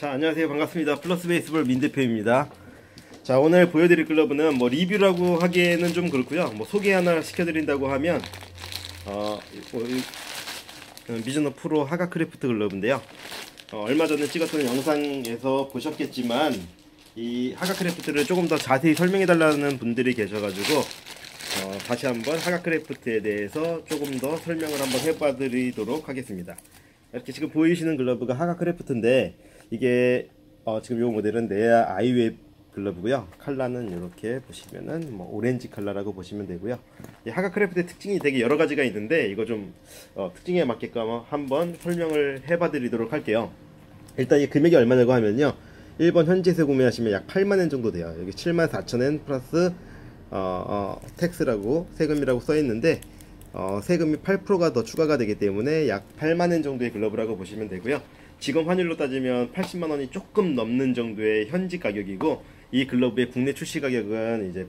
자, 안녕하세요. 반갑습니다. 플러스 베이스볼 민 대표입니다. 자, 오늘 보여드릴 글러브는 뭐 리뷰라고 하기에는 좀 그렇고요. 뭐 소개 하나 시켜드린다고 하면 미즈노 프로 하가크래프트 글러브인데요. 얼마 전에 찍었던 영상에서 보셨겠지만 이 하가크래프트를 조금 더 자세히 설명해달라는 분들이 계셔가지고 다시 한번 하가크래프트에 대해서 조금 더 설명을 한번 해봐드리도록 하겠습니다. 이렇게 지금 보이시는 글러브가 하가크래프트인데 이게 지금 이 모델은 네아 아이웹 글러브고요. 컬러는 이렇게 보시면은 뭐 오렌지 컬러라고 보시면 되고요. 이 하가크래프트의 특징이 되게 여러 가지가 있는데 이거 좀 특징에 맞게끔 한번 설명을 해봐드리도록 할게요. 일단 이 금액이 얼마냐고 하면요, 일본 현지에서 구매하시면 약 8만엔 정도 돼요. 여기 74,000엔 플러스 텍스라고 세금이라고 써있는데 세금이 8%가 더 추가가 되기 때문에 약 8만엔 정도의 글러브라고 보시면 되고요. 지금 환율로 따지면 80만원이 조금 넘는 정도의 현지 가격이고, 이 글러브의 국내 출시 가격은 이제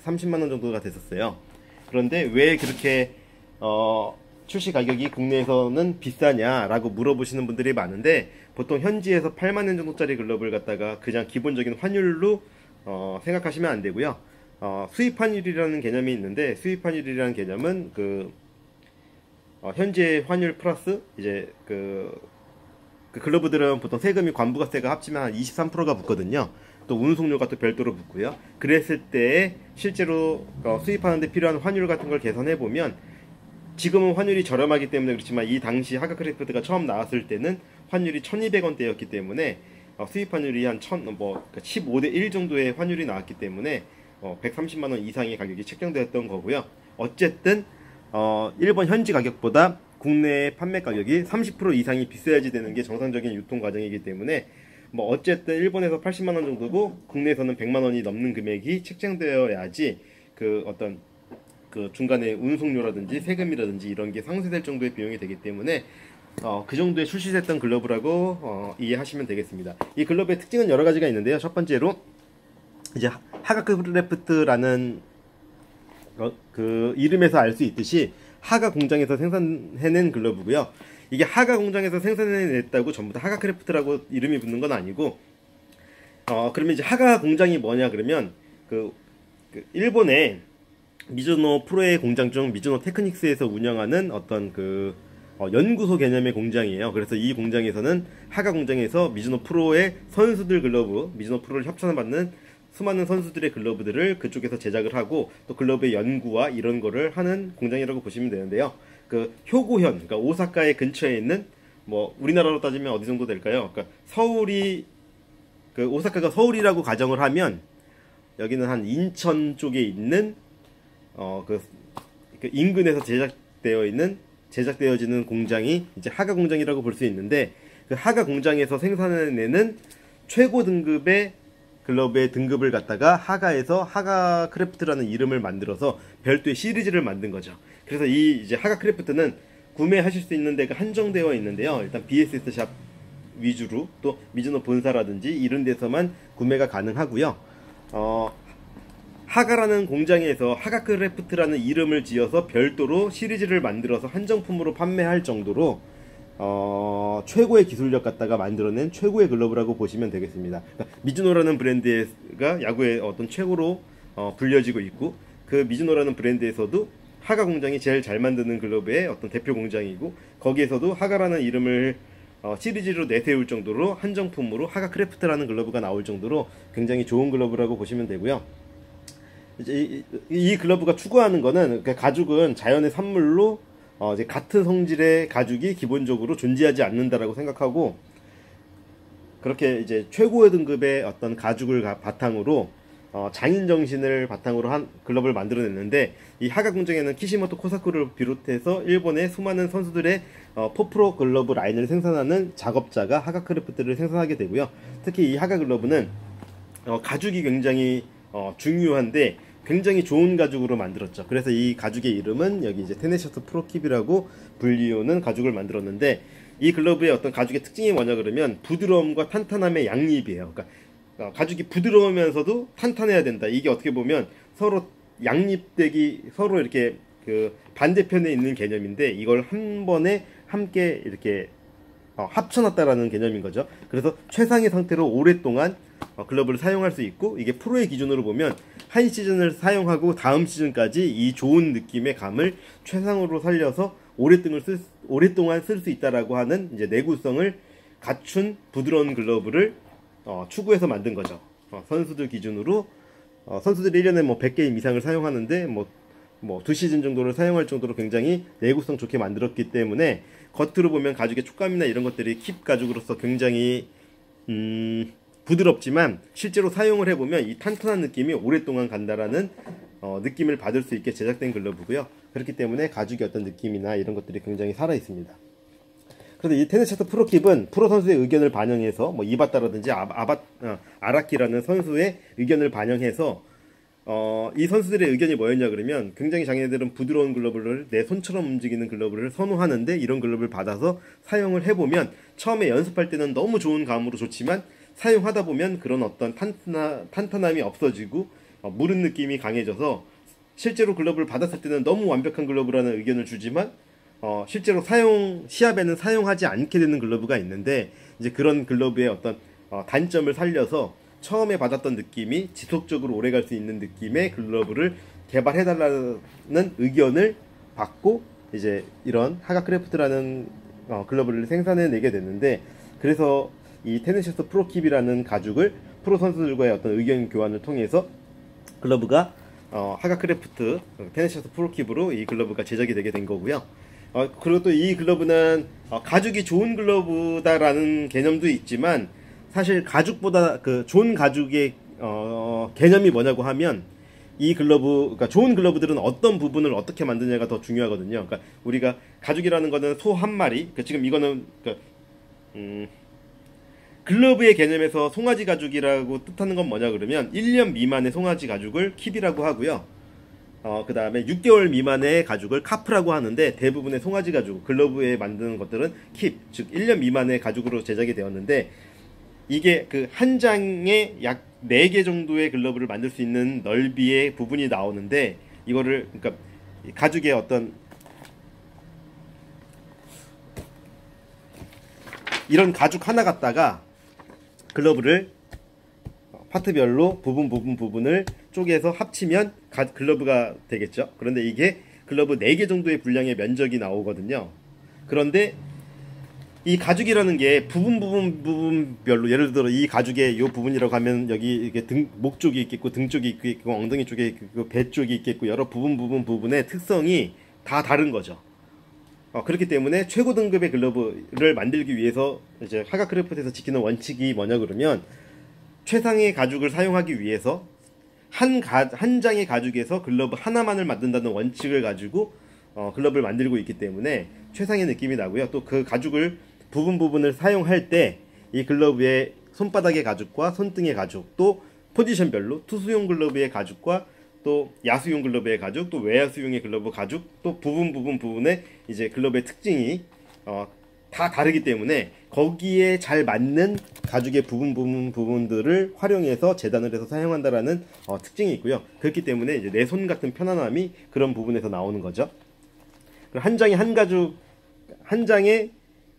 130만원 정도가 됐었어요. 그런데 왜 그렇게 출시 가격이 국내에서는 비싸냐라고 물어보시는 분들이 많은데, 보통 현지에서 8만원 정도짜리 글러브를 갖다가 그냥 기본적인 환율로 생각하시면 안 되고요. 수입 환율이라는 개념이 있는데, 수입 환율이라는 개념은 현재 환율 플러스 이제 그 글러브들은 보통 세금이 관부가세가 합치면 한 23%가 붙거든요. 또 운송료가 또 별도로 붙고요. 그랬을 때 실제로 수입하는데 필요한 환율 같은 걸 계산해 보면, 지금은 환율이 저렴하기 때문에 그렇지만 이 당시 하가크래프트가 처음 나왔을 때는 환율이 1200원대였기 때문에 수입 환율이 한 15대 1 정도의 환율이 나왔기 때문에 130만원 이상의 가격이 책정되었던 거고요. 어쨌든 일본 현지 가격보다 국내 판매 가격이 30% 이상이 비싸야지 되는 게 정상적인 유통 과정이기 때문에 뭐 어쨌든 일본에서 80만원 정도고 국내에서는 100만원이 넘는 금액이 책정되어야지 어떤 중간에 운송료라든지 세금이라든지 이런 게 상쇄될 정도의 비용이 되기 때문에 그 정도에 출시됐던 글러브라고 이해하시면 되겠습니다. 이 글러브의 특징은 여러 가지가 있는데요. 첫 번째로 이제 하가크래프트라는 그 이름에서 알 수 있듯이 하가 공장에서 생산해낸 글러브고요. 이게 하가 공장에서 생산해냈다고 전부 다 하가크래프트라고 이름이 붙는 건 아니고, 그러면 이제 하가 공장이 뭐냐 그러면 일본의 미즈노 프로의 공장 중 미즈노 테크닉스에서 운영하는 어떤 연구소 개념의 공장이에요. 그래서 이 공장에서는 하가 공장에서 미즈노 프로의 선수들 글러브, 미즈노 프로를 협찬받는 수많은 선수들의 글러브들을 그쪽에서 제작을 하고 또 글러브의 연구와 이런 거를 하는 공장이라고 보시면 되는데요. 효고현, 그러니까 오사카의 근처에 있는, 뭐 우리나라로 따지면 어디 정도 될까요? 그러니까 오사카가 서울이라고 가정을 하면 여기는 한 인천 쪽에 있는 인근에서 제작되어지는 공장이 이제 하가 공장이라고 볼 수 있는데, 그 하가 공장에서 생산해내는 최고 등급의 글러브의 등급을 갖다가 하가에서 하가크래프트라는 이름을 만들어서 별도의 시리즈를 만든 거죠. 그래서 이제 하가크래프트는 구매하실 수 있는 데가 한정되어 있는데요. 일단 BSS 샵 위주로, 또 미즈노 본사라든지 이런 데서만 구매가 가능하고요. 하가라는 공장에서 하가크래프트라는 이름을 지어서 별도로 시리즈를 만들어서 한정품으로 판매할 정도로 최고의 기술력 갖다가 만들어낸 최고의 글러브라고 보시면 되겠습니다. 그러니까 미즈노라는 브랜드가 야구의 어떤 최고로 불려지고 있고, 그 미즈노라는 브랜드에서도 하가 공장이 제일 잘 만드는 글러브의 어떤 대표 공장이고, 거기에서도 하가라는 이름을 시리즈로 내세울 정도로 한정품으로 하가크래프트라는 글러브가 나올 정도로 굉장히 좋은 글러브라고 보시면 되고요. 이제 이 글러브가 추구하는 거는, 가죽은 자연의 산물로 이제 같은 성질의 가죽이 기본적으로 존재하지 않는다라고 생각하고, 그렇게 이제 최고의 등급의 어떤 가죽을 바탕으로 장인 정신을 바탕으로 한 글러브를 만들어냈는데, 이 하가 공장에는 키시모토 코사쿠를 비롯해서 일본의 수많은 선수들의 포프로 글러브 라인을 생산하는 작업자가 하가크래프트를 생산하게 되고요. 특히 이 하가 글러브는 가죽이 굉장히 중요한데 굉장히 좋은 가죽으로 만들었죠. 그래서 이 가죽의 이름은 여기 이제 테네셔스 프로킵이라고 불리우는 가죽을 만들었는데, 이 글러브의 어떤 가죽의 특징이 뭐냐 그러면 부드러움과 탄탄함의 양립이에요. 그러니까 가죽이 부드러우면서도 탄탄해야 된다. 이게 어떻게 보면 서로 서로 이렇게 반대편에 있는 개념인데, 이걸 한 번에 함께 이렇게 합쳐놨다라는 개념인 거죠. 그래서 최상의 상태로 오랫동안 글러브를 사용할 수 있고, 이게 프로의 기준으로 보면 한 시즌을 사용하고 다음 시즌까지 이 좋은 느낌의 감을 최상으로 살려서 오랫동안 쓸 수 있다라고 하는 이제 내구성을 갖춘 부드러운 글러브를 추구해서 만든 거죠. 선수들 기준으로 선수들이 1년에 뭐 100게임 이상을 사용하는데 뭐 2시즌 정도를 사용할 정도로 굉장히 내구성 좋게 만들었기 때문에 겉으로 보면 가죽의 촉감이나 이런 것들이 킵 가죽으로서 굉장히 부드럽지만 실제로 사용을 해보면 이 탄탄한 느낌이 오랫동안 간다라는 느낌을 받을 수 있게 제작된 글러브고요. 그렇기 때문에 가죽의 어떤 느낌이나 이런 것들이 굉장히 살아있습니다. 그런데 이 테니스 셔츠 프로킵은 프로 선수의 의견을 반영해서 뭐 이바타라든지 아라키라는 선수의 의견을 반영해서 이 선수들의 의견이 뭐였냐 그러면, 굉장히 자기네들은 부드러운 글러브를 내 손처럼 움직이는 글러브를 선호하는데 이런 글러브를 받아서 사용을 해보면 처음에 연습할 때는 너무 좋은 감으로 좋지만 사용하다 보면 그런 어떤 탄탄함이 없어지고 무른 느낌이 강해져서 실제로 글러브를 받았을 때는 너무 완벽한 글러브라는 의견을 주지만 실제로 시합에는 사용하지 않게 되는 글러브가 있는데, 이제 그런 글러브의 어떤 단점을 살려서 처음에 받았던 느낌이 지속적으로 오래갈 수 있는 느낌의 글러브를 개발해달라는 의견을 받고 이제 이런 하가크래프트라는 글러브를 생산해내게 됐는데, 그래서 이 테니스 셔츠 프로킵이라는 가죽을 프로 선수들과의 어떤 의견 교환을 통해서 글러브가 하가크래프트 테니스 셔츠 프로킵으로 이 글러브가 제작이 되게 된 거고요. 그리고 또 이 글러브는 가죽이 좋은 글러브다라는 개념도 있지만, 사실 가죽보다 그 좋은 가죽의 개념이 뭐냐고 하면, 이 그러니까 좋은 글러브들은 어떤 부분을 어떻게 만드냐가 더 중요하거든요. 그러니까 우리가 가죽이라는 거는 소 한 마리, 지금 이거는 글러브의 개념에서 송아지 가죽이라고 뜻하는 건 뭐냐 그러면 1년 미만의 송아지 가죽을 킵이라고 하고요. 그 다음에 6개월 미만의 가죽을 카프라고 하는데, 대부분의 송아지 가죽, 글러브에 만드는 것들은 킵, 즉 1년 미만의 가죽으로 제작이 되었는데, 이게 그 한 장에 약 4개 정도의 글러브를 만들 수 있는 넓이의 부분이 나오는데, 이거를 그러니까 가죽의 어떤 이런 가죽 하나 갖다가 글러브를 파트별로 부분을 쪼개서 합치면 글러브가 되겠죠. 그런데 이게 글러브 4개 정도의 분량의 면적이 나오거든요. 그런데 이 가죽이라는 게 부분별로, 예를 들어 이 가죽의 이 부분이라고 하면 여기 이게 목 쪽이 있겠고, 등 쪽이 있겠고, 엉덩이 쪽에 있겠고, 배 쪽이 있겠고, 여러 부분의 특성이 다 다른 거죠. 그렇기 때문에 최고 등급의 글러브를 만들기 위해서 이제 하가크래프트에서 지키는 원칙이 뭐냐 그러면, 최상의 가죽을 사용하기 위해서 한 장의 가죽에서 글러브 하나만을 만든다는 원칙을 가지고 글러브를 만들고 있기 때문에 최상의 느낌이 나고요. 또 그 가죽을 부분을 사용할 때 이 글러브의 손바닥의 가죽과 손등의 가죽, 또 포지션별로 투수용 글러브의 가죽과 또 야수용 글러브의 가죽, 또 외야수용의 글러브 가죽, 또 부분에 이제 글러브의 특징이 다 다르기 때문에 거기에 잘 맞는 가죽의 부분들을 활용해서 재단을 해서 사용한다라는 특징이 있고요. 그렇기 때문에 이제 내 손 같은 편안함이 그런 부분에서 나오는 거죠. 한 장에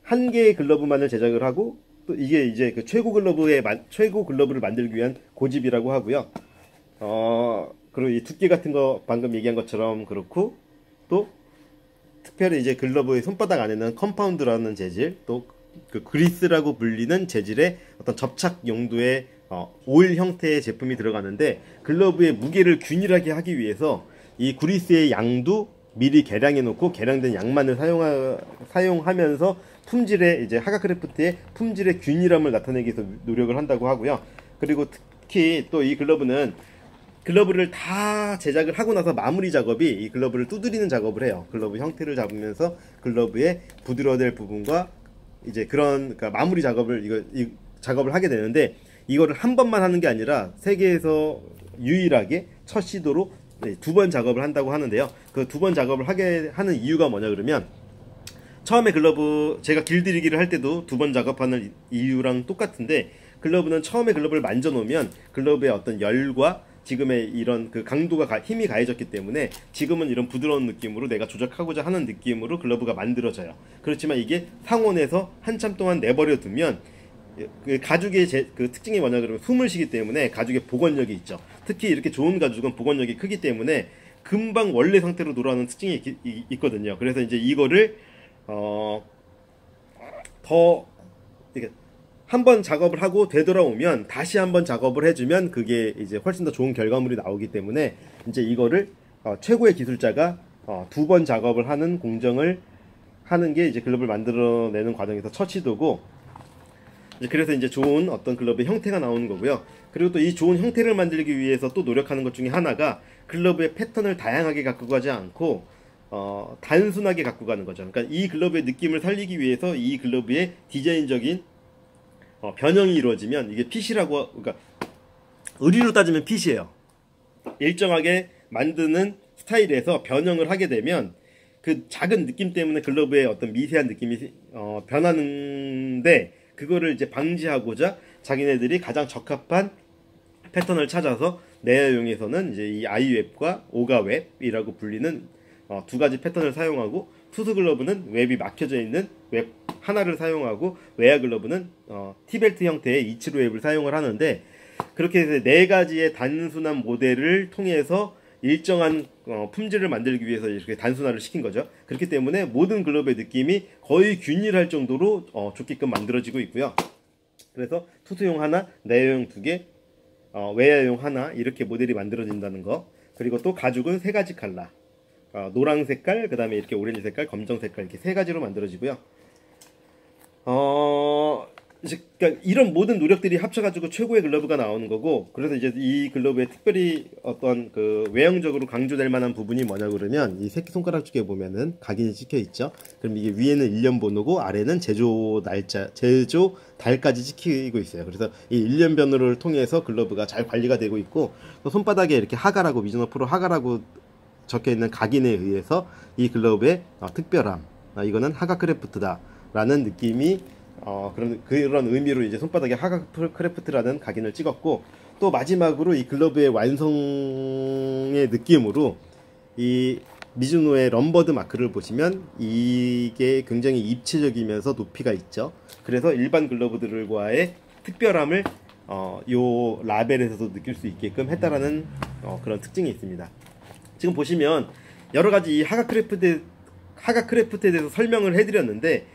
한 개의 글러브만을 제작을 하고, 또 이게 이제 그 최고 글러브를 만들기 위한 고집이라고 하고요. 그리고 이 두께 같은 거 방금 얘기한 것처럼 그렇고, 또 특별히 이제 글러브의 손바닥 안에는 컴파운드라는 재질, 또 그 그리스라고 불리는 재질의 어떤 접착 용도의 오일 형태의 제품이 들어가는데, 글러브의 무게를 균일하게 하기 위해서 이 그리스의 양도 미리 계량해 놓고 계량된 양만을 사용하면서 품질의 이제 하가크래프트의 품질의 균일함을 나타내기 위해서 노력을 한다고 하고요. 그리고 특히 또 이 글러브를 다 제작을 하고 나서 마무리 작업이 이 글러브를 두드리는 작업을 해요. 글러브 형태를 잡으면서 글러브의 부드러워질 부분과 이제 그러니까 마무리 작업을 이 작업을 하게 되는데, 이거를 한 번만 하는 게 아니라 세계에서 유일하게 첫 시도로 2번 작업을 한다고 하는데요. 그 2번 작업을 하게 하는 이유가 뭐냐 그러면, 처음에 글러브 제가 길들이기를 할 때도 2번 작업하는 이유랑 똑같은데, 글러브는 처음에 글러브를 만져놓으면 글러브의 어떤 열과 지금의 이런 그 강도가 힘이 가해졌기 때문에 지금은 이런 부드러운 느낌으로 내가 조작하고자 하는 느낌으로 글러브가 만들어져요. 그렇지만 이게 상온에서 한참 동안 내버려 두면 그 가죽의 그 특징이 뭐냐 그러면 숨을 쉬기 때문에 가죽의 복원력이 있죠. 특히 이렇게 좋은 가죽은 복원력이 크기 때문에 금방 원래 상태로 돌아오는 특징이 있거든요. 그래서 이제 이거를 더 이렇게 한번 작업을 하고 되돌아오면 다시 한번 작업을 해주면 그게 이제 훨씬 더 좋은 결과물이 나오기 때문에 이제 이거를 최고의 기술자가 2번 작업을 하는 공정을 하는 게 이제 글러브를 만들어내는 과정에서 첫 시도고, 그래서 이제 좋은 어떤 글러브의 형태가 나오는 거고요. 그리고 또 이 좋은 형태를 만들기 위해서 또 노력하는 것 중에 하나가 글러브의 패턴을 다양하게 갖고 가지 않고 단순하게 갖고 가는 거죠. 그러니까 이 글러브의 느낌을 살리기 위해서 이 글러브의 디자인적인 변형이 이루어지면 이게 핏이라고, 그러니까 의리로 따지면 핏이에요. 일정하게 만드는 스타일에서 변형을 하게 되면 그 작은 느낌 때문에 글러브의 어떤 미세한 느낌이 변하는데, 그거를 이제 방지하고자 자기네들이 가장 적합한 패턴을 찾아서 내야용에서는 이제 이 아이웹과 오가웹이라고 불리는 두 가지 패턴을 사용하고, 투스 글러브는 웹이 막혀져 있는 웹 하나를 사용하고, 외야 글러브는 티벨트 형태의 이치로 웹을 사용을 하는데, 그렇게 해서 네 가지의 단순한 모델을 통해서 일정한 품질을 만들기 위해서 이렇게 단순화를 시킨 거죠. 그렇기 때문에 모든 글러브의 느낌이 거의 균일할 정도로 좋게끔 만들어지고 있고요. 그래서 투수용 하나, 내야용 두 개, 외야용 하나, 이렇게 모델이 만들어진다는 거. 그리고 또 가죽은 세 가지 컬러, 노랑 색깔, 그 다음에 이렇게 오렌지 색깔, 검정 색깔, 이렇게 세 가지로 만들어지고요. 이제 그러니까 이런 모든 노력들이 합쳐가지고 최고의 글러브가 나오는 거고, 그래서 이제 이 글러브에 특별히 어떤 그 외형적으로 강조될 만한 부분이 뭐냐 그러면, 이 새끼 손가락 쪽에 보면은 각인이 찍혀 있죠. 그럼 이게 위에는 일련 번호고 아래는 제조 날짜, 제조 달까지 찍히고 있어요. 그래서 이 일련 번호를 통해서 글러브가 잘 관리가 되고 있고, 또 손바닥에 이렇게 하가라고, 미즈노 프로 하가라고 적혀 있는 각인에 의해서 이 글러브의 특별함, 이거는 하가 크래프트다 라는 느낌이 그런 의미로 이제 손바닥에 하가 크래프트라는 각인을 찍었고, 또 마지막으로 이 글러브의 완성의 느낌으로 이 미즈노의 럼버드 마크를 보시면 이게 굉장히 입체적이면서 높이가 있죠. 그래서 일반 글러브들과의 특별함을 요 라벨에서도 느낄 수 있게끔 했다라는 그런 특징이 있습니다. 지금 보시면 여러 가지 이 하가 크래프트에 대해서 설명을 해드렸는데,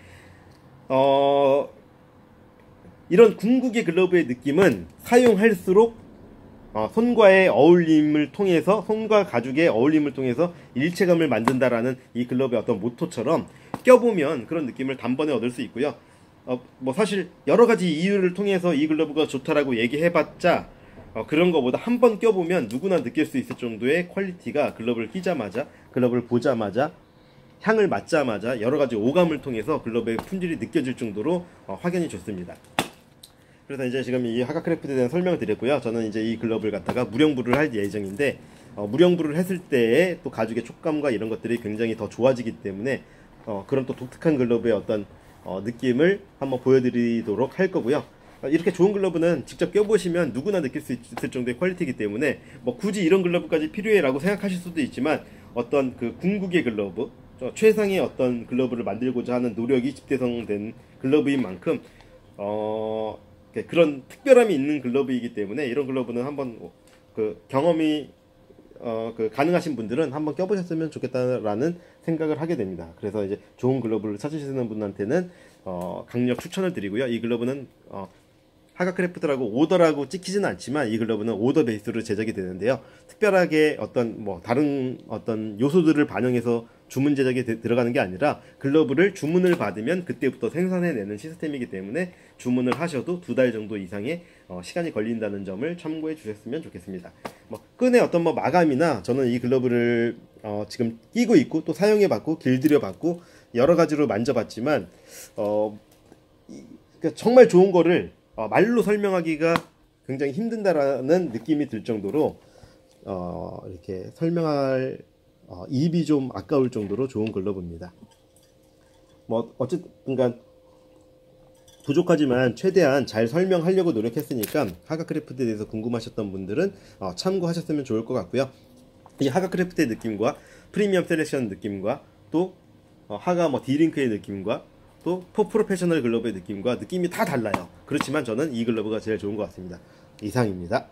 이런 궁극의 글러브의 느낌은 사용할수록 손과의 어울림을 통해서, 손과 가죽의 어울림을 통해서 일체감을 만든다라는 이 글러브의 어떤 모토처럼 껴보면 그런 느낌을 단번에 얻을 수 있고요. 뭐 사실 여러 가지 이유를 통해서 이 글러브가 좋다라고 얘기해봤자 그런 거보다 한 번 껴보면 누구나 느낄 수 있을 정도의 퀄리티가, 글러브를 끼자마자, 글러브를 보자마자, 향을 맡자마자 여러 가지 오감을 통해서 글러브의 품질이 느껴질 정도로 확연히 좋습니다. 그래서 이제 지금 이 하가 크래프트에 대한 설명을 드렸고요. 저는 이제 이 글러브를 갖다가 무령부를 할 예정인데, 무령부를 했을 때의 또 가죽의 촉감과 이런 것들이 굉장히 더 좋아지기 때문에 그런 또 독특한 글러브의 어떤 느낌을 한번 보여드리도록 할 거고요. 이렇게 좋은 글러브는 직접 껴보시면 누구나 느낄 수 있을 정도의 퀄리티이기 때문에 뭐 굳이 이런 글러브까지 필요해 라고 생각하실 수도 있지만, 어떤 그 궁극의 글러브, 최상의 어떤 글러브를 만들고자 하는 노력이 집대성된 글러브인 만큼 그런 특별함이 있는 글러브이기 때문에, 이런 글러브는 한번 그 경험이 가능하신 분들은 한번 껴보셨으면 좋겠다라는 생각을 하게 됩니다. 그래서 이제 좋은 글러브를 찾으시는 분한테는 강력 추천을 드리고요. 이 글러브는 하가 크래프트라고 오더라고 찍히지는 않지만 이 글러브는 오더 베이스로 제작이 되는데요. 특별하게 어떤 뭐 다른 어떤 요소들을 반영해서 주문 제작이 들어가는 게 아니라, 글러브를 주문을 받으면 그때부터 생산해내는 시스템이기 때문에 주문을 하셔도 2달 정도 이상의 시간이 걸린다는 점을 참고해 주셨으면 좋겠습니다. 뭐 끈의 어떤 뭐 마감이나, 저는 이 글러브를 지금 끼고 있고 또 사용해 봤고 길들여 봤고 여러 가지로 만져봤지만 정말 좋은 거를 말로 설명하기가 굉장히 힘든다라는 느낌이 들 정도로 이렇게 설명할 입이 좀 아까울 정도로 좋은 글러브입니다. 뭐 어쨌든 부족하지만 최대한 잘 설명하려고 노력했으니까 하가크래프트에 대해서 궁금하셨던 분들은 참고하셨으면 좋을 것 같고요. 이 하가크래프트의 느낌과 프리미엄 셀렉션 느낌과 또 하가 뭐 D링크의 느낌과 또 프로페셔널 글러브의 느낌과 느낌이 다 달라요. 그렇지만 저는 이 글러브가 제일 좋은 것 같습니다. 이상입니다.